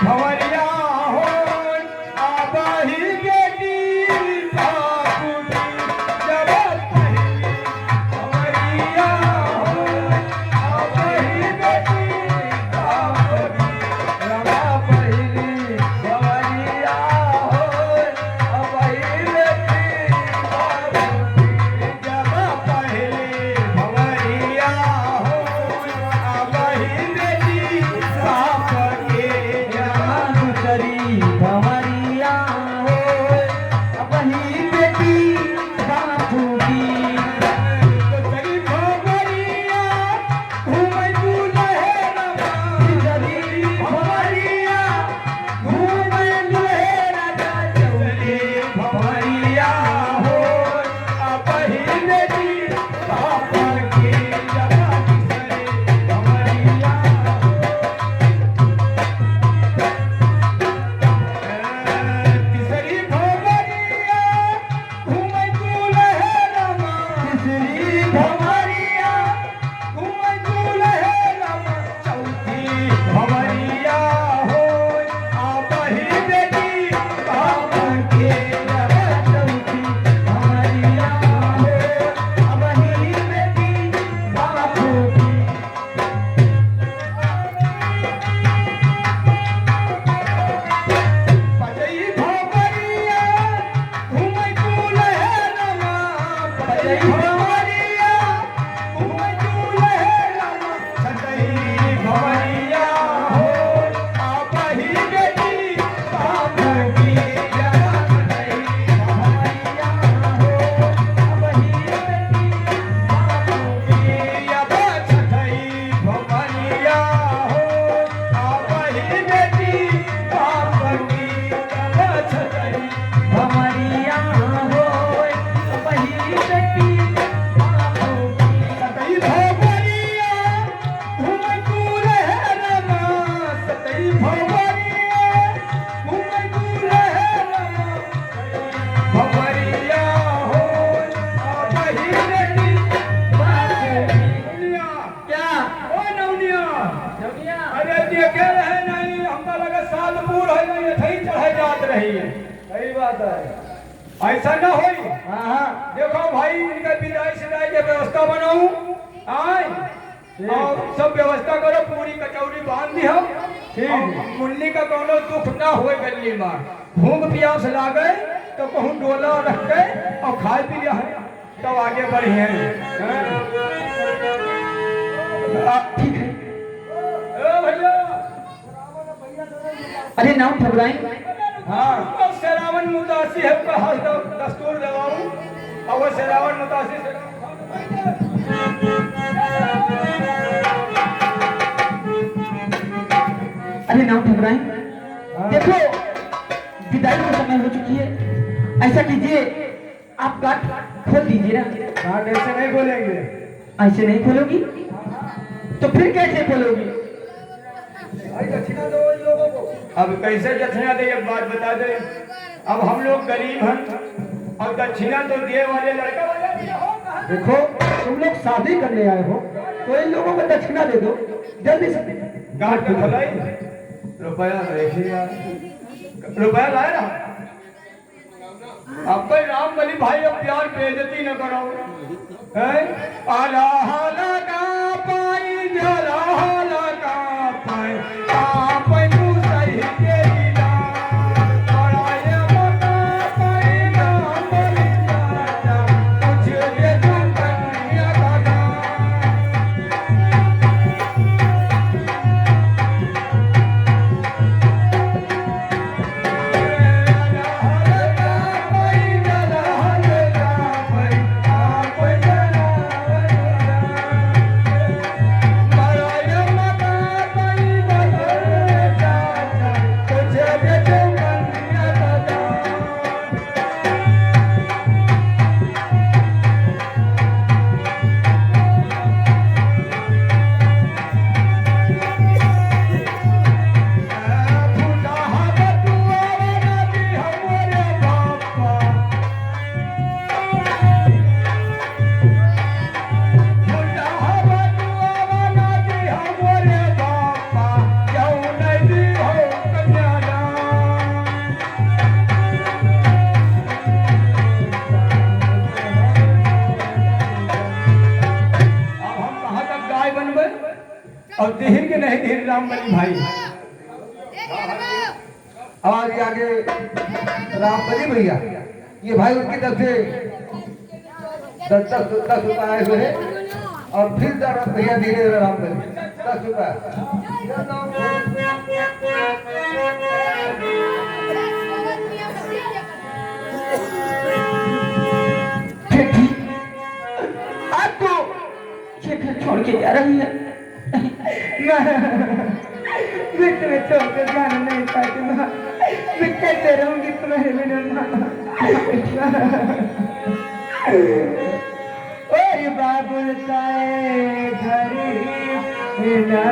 भंवरिया हो आबाही बेटी बापुरी जब पहली भंवरिया हो आबाही बेटी बापुरी रमा पहली भंवरिया हो आबाही बेटी बापुरी जब पहली भंवरिया हो आबाही बेटी बापुरी दूसरी भंवरिया हो वही बेटी बापू की दूसरी भंवरिया घूमै दुलहेरा दूसरी भंवरिया घूमै दुलहेरा चौली भंवरिया हो आबाही बेटी बापू की जब दूसरी भंवरिया तीसरी भंवरिया घूमै दुलहेरा तीसरी भंवरिया घूमै दुलहेरा चौथी भंवरिया हो आबाही बेटी बापू की जब चौथी भंवरिया हो वही बेटी बापू की पजई भंवरिया घूमै दुलहेरा पजई भंवरिया घूमै दुलहेरा छतई भंवरिया हो आबाही बेटी बापू की जब छतई भंवरिया हो वही बेटी बापू की जब छतई भंवरिया हो आबाही बेटी बापू की जब छतई भंवरिया हो वही बेटी बापू की सतई भंवरिया घूमै दुलहेरा सतई भंवरिया घूमै दुलहेरा भंवरिया हो आबाही बेटी बापू की नौनिया क्या ओ नौनिया जमिया अरे देखे रहे नहीं हमका लगा साल पूर हो गई थई चढ़े जात रही है सही बात है ऐसा ना होई हाँ देखो भाई इनका विदाई सिदाई के व्यवस्था बनाऊं आए और सब व्यवस्था करो पूरी कचौरी बांध दी हम और मुन्नी का कोनो दुख ना होए गली में भूख प्यास लागे तो कहूँ डोला रख के और खाए पी लिया है तब आगे बढ़िए ठीक है भैया अरे नाम ठबराई हाँ अब शेरावन मुतासी है उसका हर दस्तूर दबाऊं और वो शेरावन मुतासी से अरे नाम ठबराई देखो विदाई का समय हो चुकी है ऐसा कीजिए आप गाट खोल दीजिए ना हाँ ऐसे नहीं बोलेंगे ऐसे नहीं खोलोगी तो फिर कैसे खोलोगी भाई दक्षिणा दो इन लोगों को अब कैसे दक्षिणा दे एक बात बता दे अब हम लोग गरीब हैं और दक्षिणा तो दिए वाले लड़का वाले भी हो कहाँ? देखो तुम लोग शादी करने आए हो तो इन लोगों को दक्षिणा दे दो जल्दी से गांठ में खुलाई रुपया ऐसे यार रुपया लाए ना अब कोई राम बली भाई अब प्यार बेइज्जती न करो हैं आला लगा पाई जला लगा पाई आप तू सही के दिला बड़ाए मता पाई नाम बली राजा कुछ दे तुम कन्या का हुए और धीर के नहीं धीर राम बनी भाई हमारे आगे रामबली भैया, ये भाई उनकी तरफ से 10 रुपए आए हुए हैं और फिर भैया धीरे रामबली 10 रुपए। बेटी आपको ये घर छोड़ के जा रही है। मैं तुम्हें छोड़ कर जाना नहीं चाहती माँ। मैं कैसे रहूंगी तुम्हारे बिना माँ। ओए बाबुल का घर बिना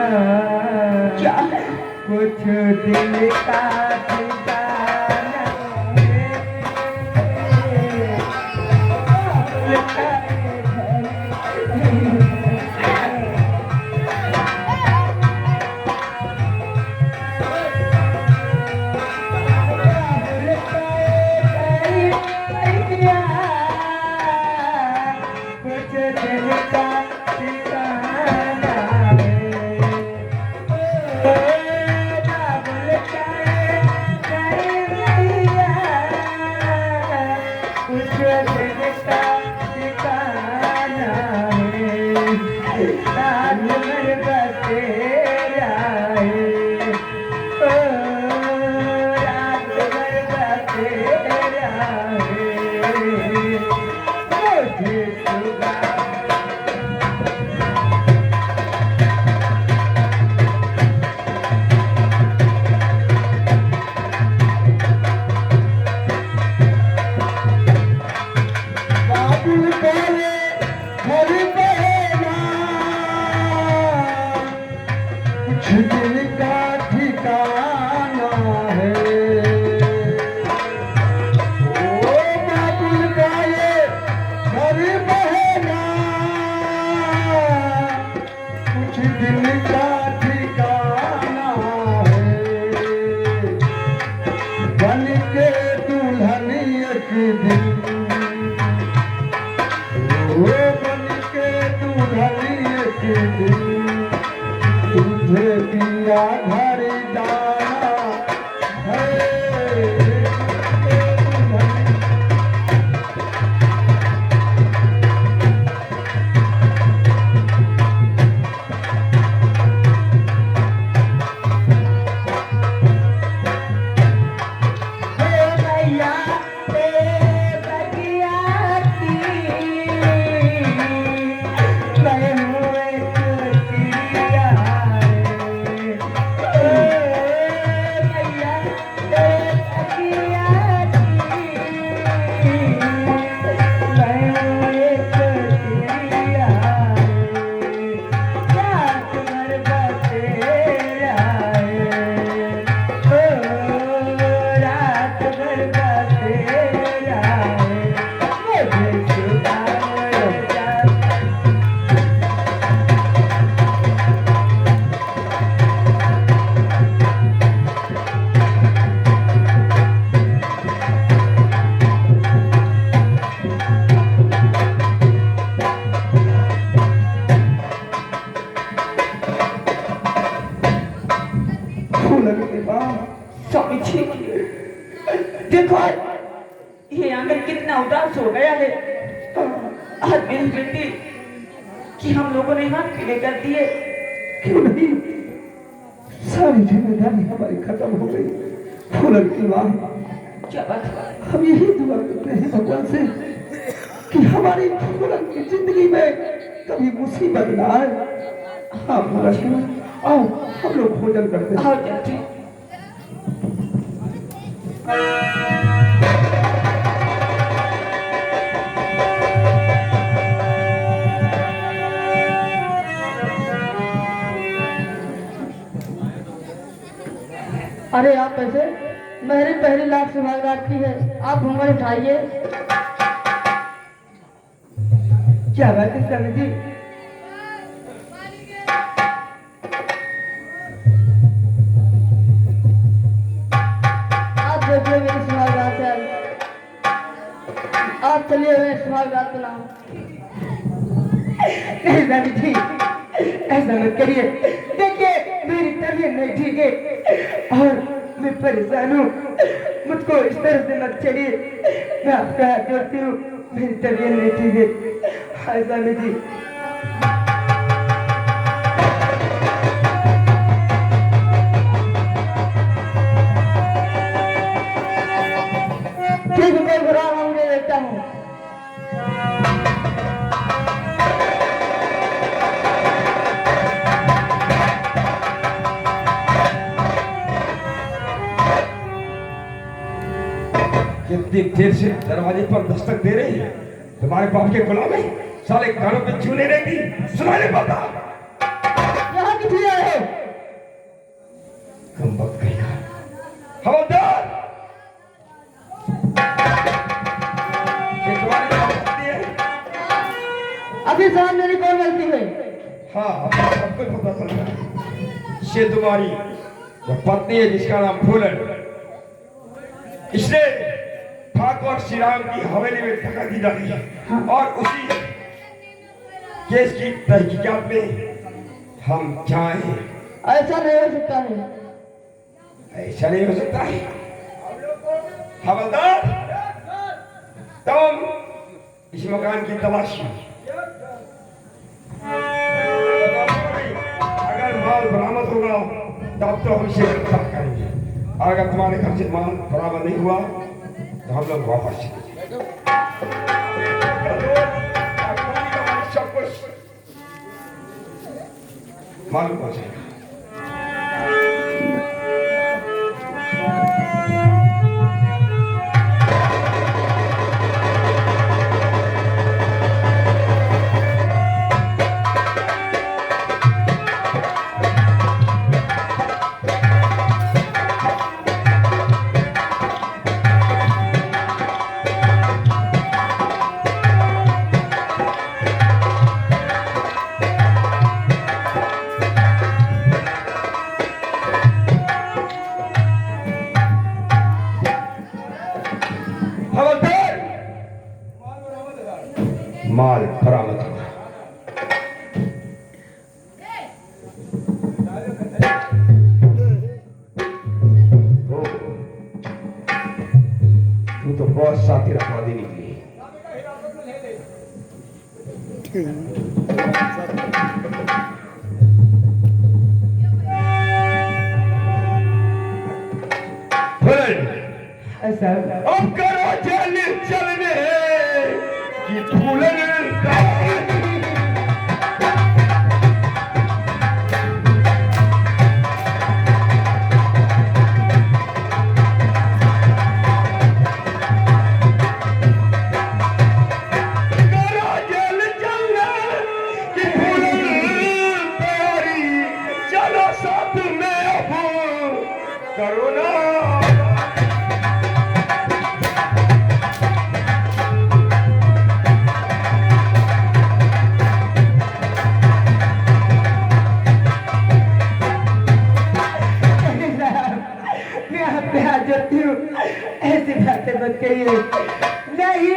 क्या कुछ दिल का ठिकाना बाबुल का दिल का ठिकाना है ओ बाबुल का ये घर बहेना कुछ दिल का ठिकाना है बन के दुल्हन एक दिन ओ बन के दुल्हन एक दिन तुझे पिया घर जाना है स्वामी जी देखो ये आंगन कितना उदास हो गया है। आज मेरी बेटी कि हम लोगों ने हाथ पीले कर दिए। क्यों नहीं सारी जिम्मेदारी हमारी खत्म हो गई। फूलन की माँ क्या बात है? हम यही दुआ करते हैं भगवान से कि हमारी फूलन की जिंदगी में कभी मुसीबत ना आए। हाँ फूलन आओ हम लोग भोजन करते हैं। आओ चाची। अरे आप कैसे? मेरी पहली लाख सुहागरात की है, आप घूंघट उठाइए। क्या बात है स्वामी जी? आप देखिए मेरी सुहागरात है, आप चलिए हुए सुहागरात बनाओ। नहीं स्वामी जी ऐसा मत करिए। देखिए मेरी तबीयत नहीं ठीक है और मैं परेशान हूँ, मुझको इस तरह से मत चलिए। मैं आपका हाथ जोड़ती हूँ, मेरी तबीयत नहीं ठीक है। हाँ स्वामी जी। ठीक है, कोई बुरा हम नहीं देखता हूँ। कितनी देर से दरवाजे पर दस्तक दे रही है, तुम्हारे बाप के गुलाम है, साले कानों पे चूने रहेंगी, सुनाई नहीं पड़ता। यहाँ किस लिए आए हो? कम वक्त कहेगा। खबरदार, ये तुम्हारी बात है। अभी सामने मेरी कौन गलती है? हाँ, सब कुछ पता चल रहा है। ये तुम्हारी जो पत्नी है जिसका नाम फूलन, इसने ठाकुर श्री राम की हवेली में डकैती डाली और उसी केस की तहकीकात में हम जाएं। ऐसा नहीं हो सकता है। ऐसा नहीं हो सकता है। हवलदार, तुम इस मकान की तलाशी, अगर माल बरामद होगा तब तो हम इसे गिरफ्तार करेंगे, और अगर तुम्हारे घर से माल बरामद नहीं हुआ तो हम लोग वापस चलेंगे। सब कुछ मालूम हो जाएगा। माल बरामद हुआ। तू तो बहुत साथी रखवादी निकली। ऐसा अब करो जल चलने की फूलन ऐसी बातें मत कहिए। नहीं